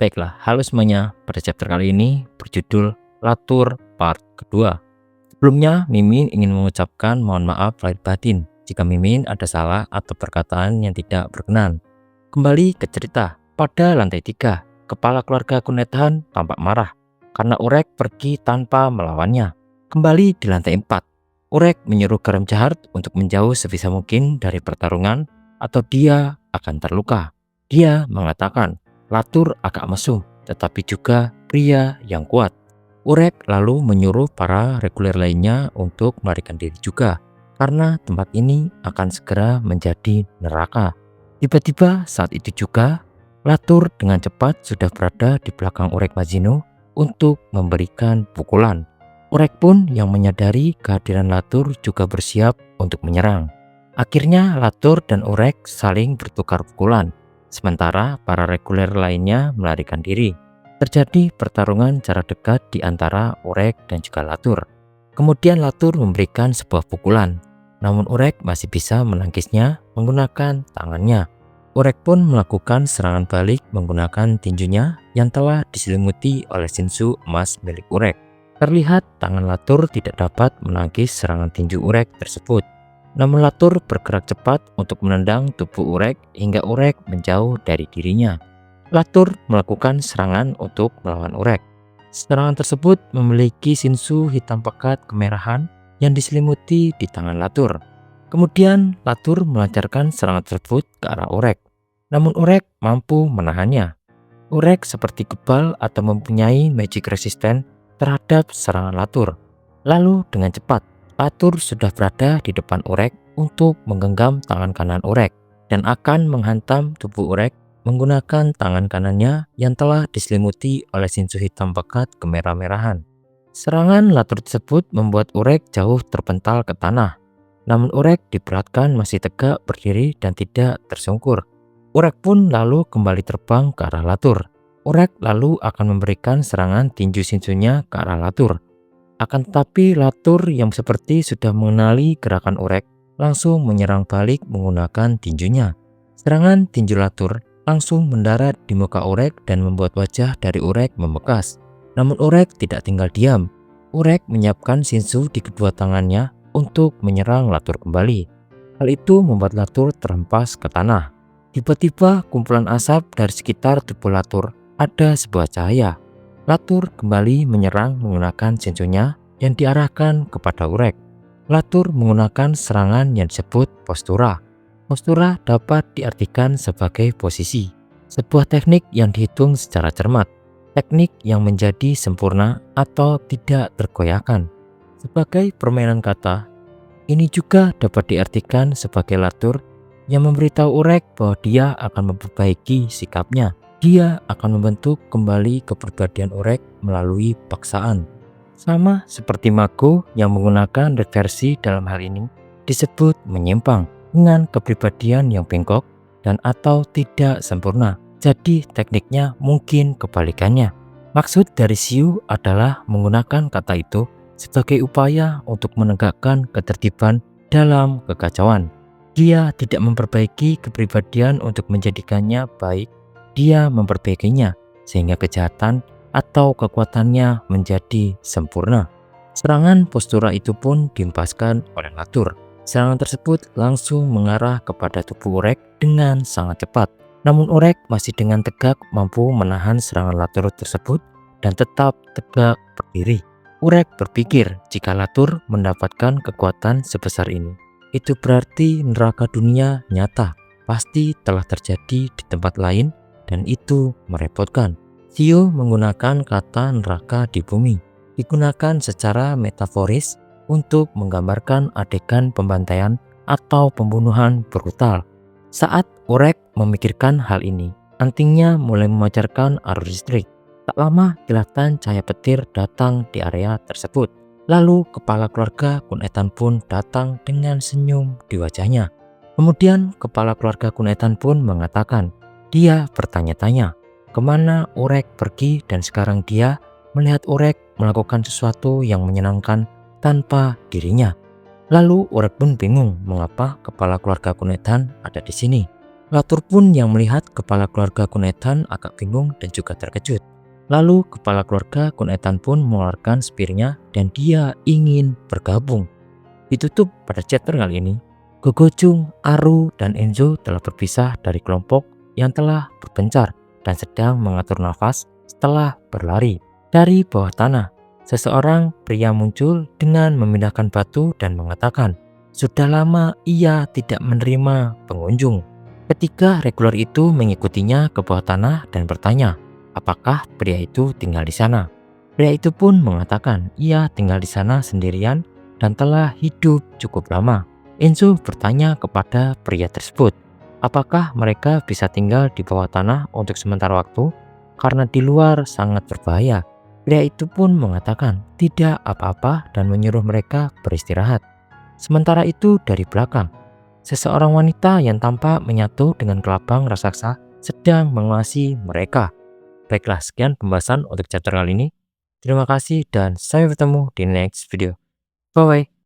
Baiklah, halo semuanya. Pada chapter kali ini berjudul Latur part kedua. Sebelumnya, Mimin ingin mengucapkan mohon maaf lahir batin jika Mimin ada salah atau perkataan yang tidak berkenan. Kembali ke cerita. Pada lantai 3, kepala keluarga Kunetan tampak marah karena Urek pergi tanpa melawannya. Kembali di lantai 4, Urek menyuruh Garam Jahat untuk menjauh sebisa mungkin dari pertarungan atau dia akan terluka. Dia mengatakan Latur agak mesum, tetapi juga pria yang kuat. Urek lalu menyuruh para reguler lainnya untuk melarikan diri juga, karena tempat ini akan segera menjadi neraka. Tiba-tiba saat itu juga, Latur dengan cepat sudah berada di belakang Urek Majino untuk memberikan pukulan. Urek pun yang menyadari kehadiran Latur juga bersiap untuk menyerang. Akhirnya Latur dan Urek saling bertukar pukulan, sementara para reguler lainnya melarikan diri. Terjadi pertarungan jarak dekat di antara Urek dan juga Latur. Kemudian Latur memberikan sebuah pukulan, namun Urek masih bisa menangkisnya menggunakan tangannya. Urek pun melakukan serangan balik menggunakan tinjunya yang telah diselimuti oleh sinsu emas milik Urek. Terlihat tangan Latur tidak dapat menangkis serangan tinju Urek tersebut. Namun Latur bergerak cepat untuk menendang tubuh Urek hingga Urek menjauh dari dirinya. Latur melakukan serangan untuk melawan Urek. Serangan tersebut memiliki sinsu hitam pekat kemerahan yang diselimuti di tangan Latur. Kemudian Latur melancarkan serangan tersebut ke arah Urek. Namun Urek mampu menahannya. Urek seperti kebal atau mempunyai magic resistance terhadap serangan Latur. Lalu dengan cepat, Latur sudah berada di depan Urek untuk menggenggam tangan kanan Urek dan akan menghantam tubuh Urek menggunakan tangan kanannya yang telah diselimuti oleh sinsu hitam pekat kemerah-merahan. Serangan Latur tersebut membuat Urek jauh terpental ke tanah. Namun Urek diperlihatkan masih tegak berdiri dan tidak tersungkur. Urek pun lalu kembali terbang ke arah Latur. Urek lalu akan memberikan serangan tinju sinsunya ke arah Latur. Akan tetapi Latur yang seperti sudah mengenali gerakan Urek langsung menyerang balik menggunakan tinjunya. Serangan tinju Latur langsung mendarat di muka Urek dan membuat wajah dari Urek membekas. Namun Urek tidak tinggal diam. Urek menyiapkan sinsu di kedua tangannya untuk menyerang Latur kembali. Hal itu membuat Latur terhempas ke tanah. Tiba-tiba kumpulan asap dari sekitar tubuh Latur ada sebuah cahaya. Latur kembali menyerang menggunakan sinsunya yang diarahkan kepada Urek. Latur menggunakan serangan yang disebut postura. Postura dapat diartikan sebagai posisi, sebuah teknik yang dihitung secara cermat, teknik yang menjadi sempurna atau tidak tergoyahkan. Sebagai permainan kata, ini juga dapat diartikan sebagai Latur yang memberitahu Urek bahwa dia akan memperbaiki sikapnya. Dia akan membentuk kembali kepribadian Urek melalui paksaan. Sama seperti Mago yang menggunakan reversi dalam hal ini disebut menyimpang dengan kepribadian yang bengkok dan atau tidak sempurna. Jadi tekniknya mungkin kebalikannya. Maksud dari Xiu adalah menggunakan kata itu sebagai upaya untuk menegakkan ketertiban dalam kekacauan. Dia tidak memperbaiki kepribadian untuk menjadikannya baik. Dia memperbaikinya sehingga kejahatan atau kekuatannya menjadi sempurna. Serangan postura itu pun dihempaskan oleh Latur. Serangan tersebut langsung mengarah kepada tubuh Urek dengan sangat cepat. Namun Urek masih dengan tegak mampu menahan serangan Latur tersebut dan tetap tegak berdiri. Urek berpikir jika Latur mendapatkan kekuatan sebesar ini, itu berarti neraka dunia nyata pasti telah terjadi di tempat lain dan itu merepotkan. Xiu menggunakan kata neraka di bumi, digunakan secara metaforis untuk menggambarkan adegan pembantaian atau pembunuhan brutal. Saat Urek memikirkan hal ini, antingnya mulai memancarkan arus listrik. Tak lama kilatan cahaya petir datang di area tersebut. Lalu kepala keluarga Kunetan pun datang dengan senyum di wajahnya. Kemudian kepala keluarga Kunetan pun mengatakan, dia bertanya-tanya, kemana Urek pergi dan sekarang dia melihat Urek melakukan sesuatu yang menyenangkan tanpa dirinya. Lalu Urek pun bingung mengapa kepala keluarga Kunetan ada di sini. Latur pun yang melihat kepala keluarga Kun Etan agak bingung dan juga terkejut. Lalu kepala keluarga Kun Etan pun mengeluarkan spearnya dan dia ingin bergabung. Ditutup pada chapter kali ini. Gogojung, Aru, dan Enzo telah berpisah dari kelompok yang telah berpencar dan sedang mengatur nafas setelah berlari. Dari bawah tanah, seseorang pria muncul dengan memindahkan batu dan mengatakan, sudah lama ia tidak menerima pengunjung. Ketiga reguler itu mengikutinya ke bawah tanah dan bertanya, apakah pria itu tinggal di sana? Pria itu pun mengatakan ia tinggal di sana sendirian dan telah hidup cukup lama. Enzo bertanya kepada pria tersebut, apakah mereka bisa tinggal di bawah tanah untuk sementara waktu karena di luar sangat berbahaya. Pria itu pun mengatakan tidak apa-apa dan menyuruh mereka beristirahat. Sementara itu dari belakang, seseorang wanita yang tampak menyatu dengan kelabang raksasa sedang mengawasi mereka. Baiklah, sekian pembahasan untuk chapter kali ini. Terima kasih dan sampai bertemu di next video. Bye bye.